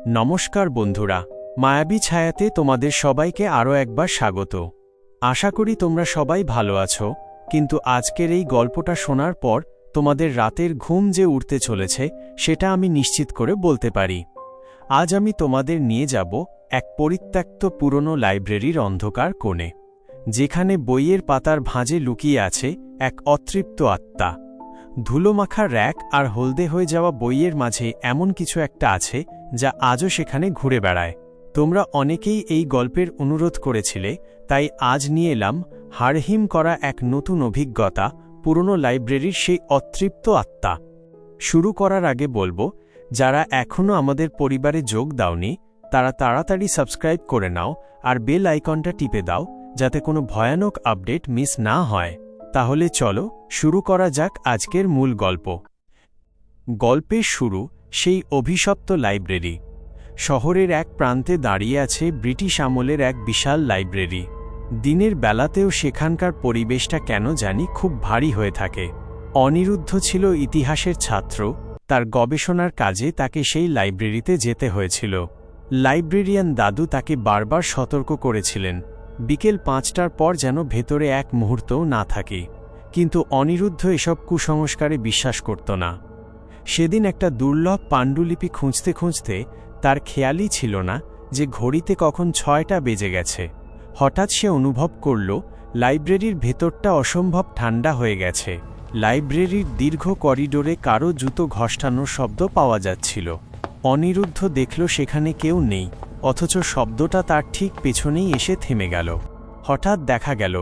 নমস্কার বন্ধুরা, মায়াবী ছায়াতে তোমাদের সবাইকে আরও একবার স্বাগত। আশা করি তোমরা সবাই ভালো আছো, কিন্তু আজকের এই গল্পটা শোনার পর তোমাদের রাতের ঘুম যে উড়তে চলেছে সেটা আমি নিশ্চিত করে বলতে পারি। আজ আমি তোমাদের নিয়ে যাব এক পরিত্যক্ত পুরনো লাইব্রেরির অন্ধকার কোণে, যেখানে বইয়ের পাতার ভাঁজে লুকিয়ে আছে এক অতৃপ্ত আত্মা। ধুলোমাখা র‍্যাক আর হলদে হয়ে যাওয়া বইয়ের মাঝে এমন কিছু একটা আছে যা আজও সেখানে ঘুরে বেড়ায়। তোমরা অনেকেই এই গল্পের অনুরোধ করেছিলে, তাই আজ নিয়ে এলাম হাড়হিম করা এক নতুন অভিজ্ঞতা, পুরনো লাইব্রেরির সেই অতৃপ্ত আত্মা। শুরু করার আগে বলবো, যারা এখনও আমাদের পরিবারে যোগ দাওনি তারা তাড়াতাড়ি সাবস্ক্রাইব করে নাও আর বেল আইকনটা টিপে দাও, যাতে কোনো ভয়ানক আপডেট মিস না হয়। তাহলে চলো শুরু করা যাক আজকের মূল গল্প। গল্পের শুরু সেই অভিশপ্ত লাইব্রেরি। শহরের এক প্রান্তে দাঁড়িয়ে আছে ব্রিটিশ আমলের এক বিশাল লাইব্রেরি। দিনের বেলাতেও সেখানকার পরিবেশটা কেন জানি খুব ভারী হয়ে থাকে। অনিরুদ্ধ ছিল ইতিহাসের ছাত্র, তার গবেষণার কাজে তাকে সেই লাইব্রেরিতে যেতে হয়েছিল। লাইব্রেরিয়ান দাদু তাকে বারবার সতর্ক করেছিলেন, বিকেল ৫টার পর যেন ভেতরে এক মুহূর্তও না থাকে, কিন্তু অনিরুদ্ধ এসব কুসংস্কারে বিশ্বাস করত না। সেদিন একটা দুর্লভ পাণ্ডুলিপি খুঁজতে খুঁজতে তার খেয়ালই ছিল না যে ঘড়িতে কখন ৬টা বেজে গেছে। হঠাৎ সে অনুভব করল লাইব্রেরির ভেতরটা অসম্ভব ঠান্ডা হয়ে গেছে। লাইব্রেরির দীর্ঘ করিডোরে কারো জুতো ঘষ্টানোর শব্দ পাওয়া যাচ্ছিল। অনিরুদ্ধ দেখল সেখানে কেউ নেই, অথচ শব্দটা তার ঠিক পেছনেই এসে থেমে গেল। হঠাৎ দেখা গেল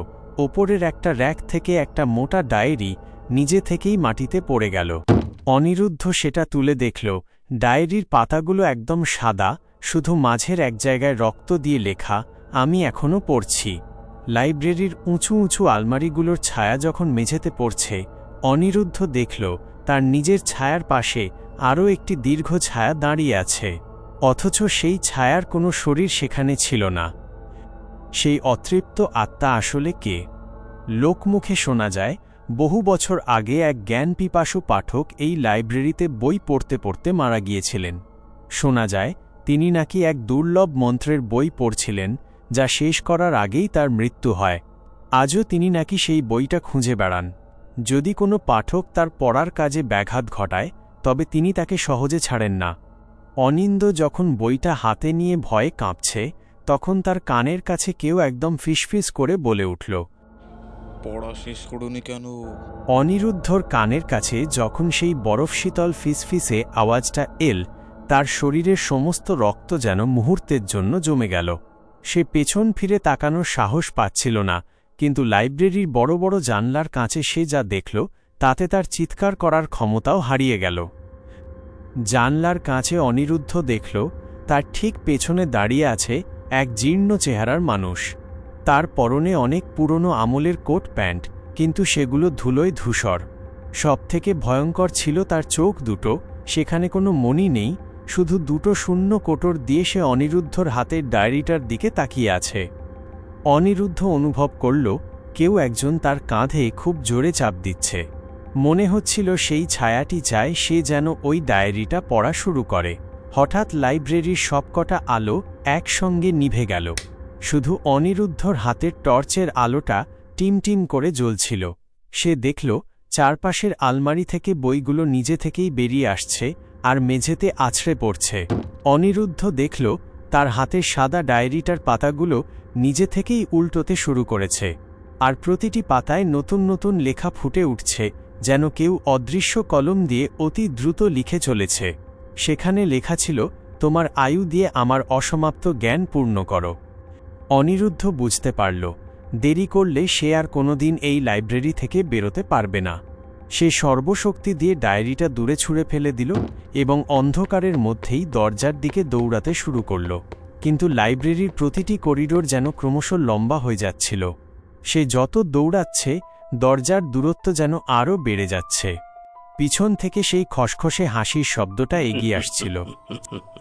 ওপরের একটা র‍্যাক থেকে একটা মোটা ডায়েরি নিজে থেকেই মাটিতে পড়ে গেল। অনিরুদ্ধ সেটা তুলে দেখল ডায়েরির পাতাগুলো একদম সাদা, শুধু মাঝের এক জায়গায় রক্ত দিয়ে লেখা, আমি এখনও পড়ছি। লাইব্রেরির উঁচু উঁচু আলমারিগুলোর ছায়া যখন মেঝেতে পড়ছে, অনিরুদ্ধ দেখল তার নিজের ছায়ার পাশে আরও একটি দীর্ঘ ছায়া দাঁড়িয়ে আছে, অথচ সেই ছায়ার কোনো শরীর সেখানে ছিল না। সেই অতৃপ্ত আত্মা আসলে কে? লোকমুখে শোনা যায় বহু বছর আগে এক জ্ঞানপিপাসু পাঠক এই লাইব্রেরিতে বই পড়তে পড়তে মারা গিয়েছিলেন। শোনা যায় তিনি নাকি এক দুর্লভ মন্ত্রের বই পড়ছিলেন, যা শেষ করার আগেই তার মৃত্যু হয়। আজও তিনি নাকি সেই বইটা খুঁজে বেড়ান। যদি কোনো পাঠক তার পড়ার কাজে ব্যাঘাত ঘটায়, তবে তিনি তাকে সহজে ছাড়েন না। অনিন্দ যখন বইটা হাতে নিয়ে ভয়ে কাঁপছে, তখন তার কানের কাছে কেউ একদম ফিসফিস করে বলে উঠল, পড়া শেষ করুনি কেন? অনিরুদ্ধর কানের কাছে যখন সেই বরফ শীতল ফিসফিসে আওয়াজটা এল, তার শরীরের সমস্ত রক্ত যেন মুহূর্তের জন্য জমে গেল। সে পেছন ফিরে তাকানোর সাহস পাচ্ছিল না, কিন্তু লাইব্রেরির বড় বড় জানলার কাছে সে যা দেখল তাতে তার চিৎকার করার ক্ষমতাও হারিয়ে গেল। জানলার কাছে অনিরুদ্ধ দেখল তার ঠিক পেছনে দাঁড়িয়ে আছে এক জীর্ণ চেহারার মানুষ। তার পরনে অনেক পুরনো আমলের কোট প্যান্ট, কিন্তু সেগুলো ধুলোয় ধূসর। সবথেকে ভয়ঙ্কর ছিল তার চোখ দুটো, সেখানে কোনো মণি নেই, শুধু দুটো শূন্য কোটর দিয়ে সে অনিরুদ্ধর হাতের ডায়েরিটার দিকে তাকিয়ে আছে। অনিরুদ্ধ অনুভব করল কেউ একজন তার কাঁধে খুব জোরে চাপ দিচ্ছে। মনে হচ্ছিল সেই ছায়াটি চায় সে যেন ওই ডায়েরিটা পড়া শুরু করে। হঠাৎ লাইব্রেরির সবকটা আলো একসঙ্গে নিভে গেল। শুধু অনিরুদ্ধর হাতের টর্চের আলোটা টিমটিম করে জ্বলছিল। সে দেখল চারপাশের আলমারি থেকে বইগুলো নিজে থেকেই বেরিয়ে আসছে আর মেঝেতে আছড়ে পড়ছে। অনিরুদ্ধ দেখল তার হাতের সাদা ডায়েরিটার পাতাগুলো নিজে থেকেই উল্টোতে শুরু করেছে, আর প্রতিটি পাতায় নতুন নতুন লেখা ফুটে উঠছে, যেন কেউ অদৃশ্য কলম দিয়ে অতি দ্রুত লিখে চলেছে। সেখানে লেখা ছিল, তোমার আয়ু দিয়ে আমার অসমাপ্ত জ্ঞান পূর্ণ করো। অনিরুদ্ধ বুঝতে পারল দেরি করলে সে আর কোনোদিন এই লাইব্রেরি থেকে বেরোতে পারবে না। সে সর্বশক্তি দিয়ে ডায়েরিটা দূরে ছুঁড়ে ফেলে দিল এবং অন্ধকারের মধ্যেই দরজার দিকে দৌড়াতে শুরু করল। কিন্তু লাইব্রেরির প্রতিটি করিডোর যেন ক্রমশ লম্বা হয়ে যাচ্ছিল। সে যত দৌড়াচ্ছে দরজার দূরত্ব যেন আরও বেড়ে যাচ্ছে। পিছন থেকে সেই খসখসে হাসির শব্দটা এগিয়ে আসছিল।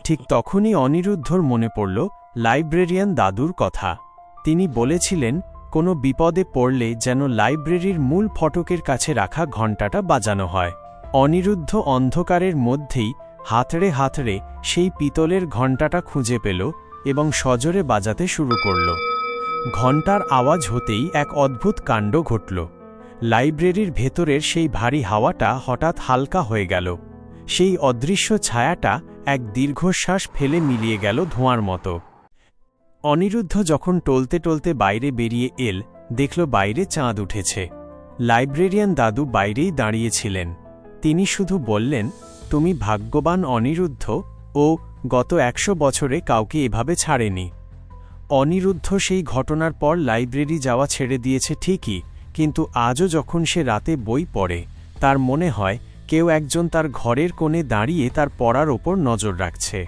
ঠিক তখনই অনিরুদ্ধর মনে পড়ল লাইব্রেরিয়ান দাদুর কথা। তিনি বলেছিলেন কোনো বিপদে পড়লে যেন লাইব্রেরির মূল ফটকের কাছে রাখা ঘণ্টাটা বাজানো হয়। অনিরুদ্ধ অন্ধকারের মধ্যেই হাতড়ে হাতড়ে সেই পিতলের ঘণ্টাটা খুঁজে পেল এবং সজোরে বাজাতে শুরু করল। ঘণ্টার আওয়াজ হতেই এক অদ্ভুত কাণ্ড ঘটল। লাইব্রেরির ভেতরের সেই ভারী হাওয়াটা হঠাৎ হালকা হয়ে গেল। সেই অদৃশ্য ছায়াটা এক দীর্ঘশ্বাস ফেলে মিলিয়ে গেল ধোঁয়ার মতো। অনিরুদ্ধ যখন টলতে টলতে বাইরে বেরিয়ে এল, দেখল বাইরে চাঁদ উঠেছে। লাইব্রেরিয়ান দাদু বাইরেই দাঁড়িয়েছিলেন। তিনি শুধু বললেন, তুমি ভাগ্যবান অনিরুদ্ধ, ও গত 100 বছরে কাউকে এভাবে ছাড়েনি। অনিরুদ্ধ সেই ঘটনার পর লাইব্রেরি যাওয়া ছেড়ে দিয়েছে ঠিকই, কিন্তু আজও যখন সে রাতে বই পড়ে, তার মনে হয় কেউ একজন তার ঘরের কোণে দাঁড়িয়ে তার পড়ার ওপর নজর রাখছে।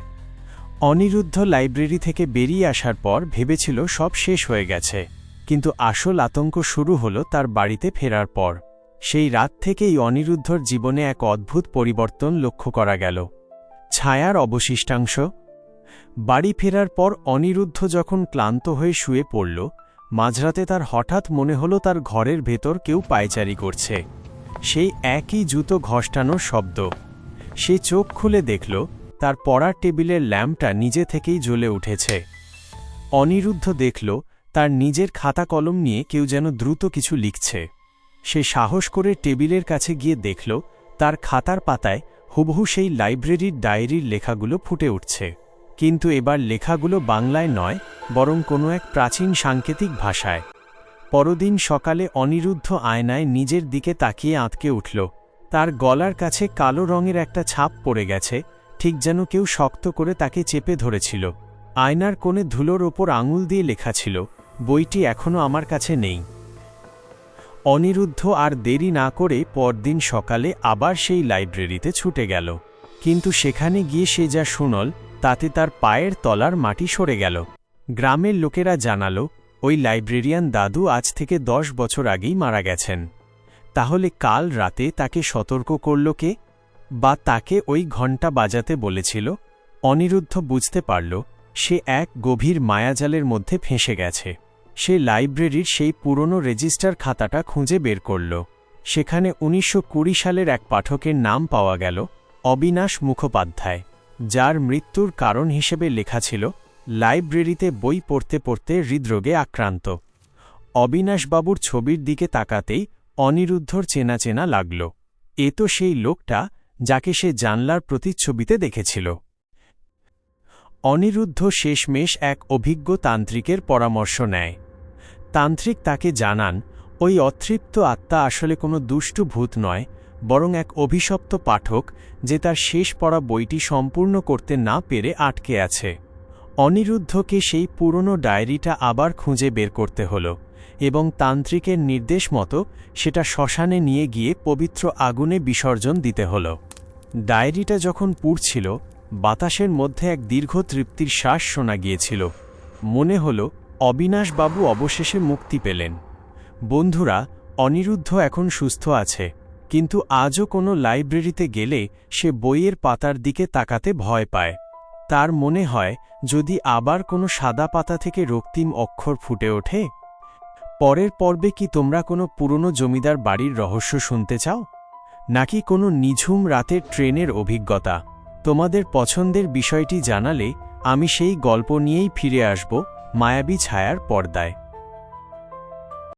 অনিরুদ্ধ লাইব্রেরি থেকে বেরিয়ে আসার পর ভেবেছিল সব শেষ হয়ে গেছে, কিন্তু আসল আতঙ্ক শুরু হলো তার বাড়িতে ফেরার পর। সেই রাত থেকেই অনিরুদ্ধর জীবনে এক অদ্ভুত পরিবর্তন লক্ষ্য করা গেল। ছায়ার অবশিষ্টাংশ। বাড়ি ফেরার পর অনিরুদ্ধ যখন ক্লান্ত হয়ে শুয়ে পড়ল, মাঝরাতে তার হঠাৎ মনে হলো তার ঘরের ভেতর কেউ পায়চারি করছে। সেই একই জুতো ঘষ্টানোর শব্দ। সে চোখ খুলে দেখল তার পড়ার টেবিলের ল্যাম্পটা নিজে থেকেই জ্বলে উঠেছে। অনিরুদ্ধ দেখল তার নিজের খাতা কলম নিয়ে কেউ যেন দ্রুত কিছু লিখছে। সে সাহস করে টেবিলের কাছে গিয়ে দেখল তার খাতার পাতায় হুবহু সেই লাইব্রেরির ডায়েরির লেখাগুলো ফুটে উঠছে। কিন্তু এবার লেখাগুলো বাংলায় নয়, বরং কোনো এক প্রাচীন সাংকেতিক ভাষায়। পরদিন সকালে অনিরুদ্ধ আয়নায় নিজের দিকে তাকিয়ে আঁতকে উঠল। তার গলার কাছে কালো রঙের একটা ছাপ পড়ে গেছে, ঠিক যেন কেউ শক্ত করে তাকে চেপে ধরেছিল। আয়নার কোণে ধুলোর ওপর আঙুল দিয়ে লেখা ছিল, বইটি এখনও আমার কাছে নেই। অনিরুদ্ধ আর দেরি না করে পরদিন সকালে আবার সেই লাইব্রেরিতে ছুটে গেল। কিন্তু সেখানে গিয়ে সে যা শুনল, তাতে তার পায়ের তলার মাটি সরে গেল। গ্রামের লোকেরা জানালো, ওই লাইব্রেরিয়ান দাদু আজ থেকে 10 বছর আগেই মারা গেছেন। তাহলে কাল রাতে তাকে সতর্ক করল কে? বা তাকে ওই ঘণ্টা বাজাতে বলেছিল? অনিরুদ্ধ বুঝতে পারল সে এক গভীর মায়াজালের মধ্যে ফেঁসে গেছে। সে লাইব্রেরির সেই পুরনো রেজিস্টার খাতাটা খুঁজে বের করল। সেখানে 1920 সালের এক পাঠকের নাম পাওয়া গেল, অবিনাশ মুখোপাধ্যায়, যার মৃত্যুর কারণ হিসেবে লেখা ছিল, লাইব্রেরিতে বই পড়তে পড়তে হৃদরোগে আক্রান্ত। অবিনাশবাবুর ছবির দিকে তাকাতেই অনিরুদ্ধর চেনা চেনা লাগল। এ তো সেই লোকটা যাকে সে জানলার প্রতিচ্ছবিতে দেখেছিল। অনিরুদ্ধ শেষমেশ এক অভিজ্ঞ তান্ত্রিকের পরামর্শ নেয়। তান্ত্রিক তাকে জানান, ওই অতৃপ্ত আত্মা আসলে কোনো দুষ্টু ভূত নয়, বরং এক অভিশপ্ত পাঠক, যে তার শেষ পড়া বইটি সম্পূর্ণ করতে না পেরে আটকে আছে। অনিরুদ্ধকে সেই পুরনো ডায়েরিটা আবার খুঁজে বের করতে হল, এবং তান্ত্রিকের নির্দেশ মতো সেটা শ্মশানে নিয়ে গিয়ে পবিত্র আগুনে বিসর্জন দিতে হল। ডায়েরিটা যখন পুড়ছিল, বাতাসের মধ্যে এক দীর্ঘ তৃপ্তির শ্বাস শোনা গিয়েছিল। মনে হল অবিনাশবাবু অবশেষে মুক্তি পেলেন। বন্ধুরা, অনিরুদ্ধ এখন সুস্থ আছে, কিন্তু আজও কোনো লাইব্রেরিতে গেলে সে বইয়ের পাতার দিকে তাকাতে ভয় পায়। তার মনে হয় যদি আবার কোনো সাদা পাতা থেকে রক্তিম অক্ষর ফুটে ওঠে। পরের পর্বে কি তোমরা কোনো পুরনো জমিদার বাড়ির রহস্য শুনতে চাও, নাকি কোনো নিঝুম রাতের ট্রেনের অভিজ্ঞতা? তোমাদের পছন্দের বিষয়টি জানালে আমি সেই গল্প নিয়েই ফিরে আসব মায়াবী ছায়ার পর্দায়।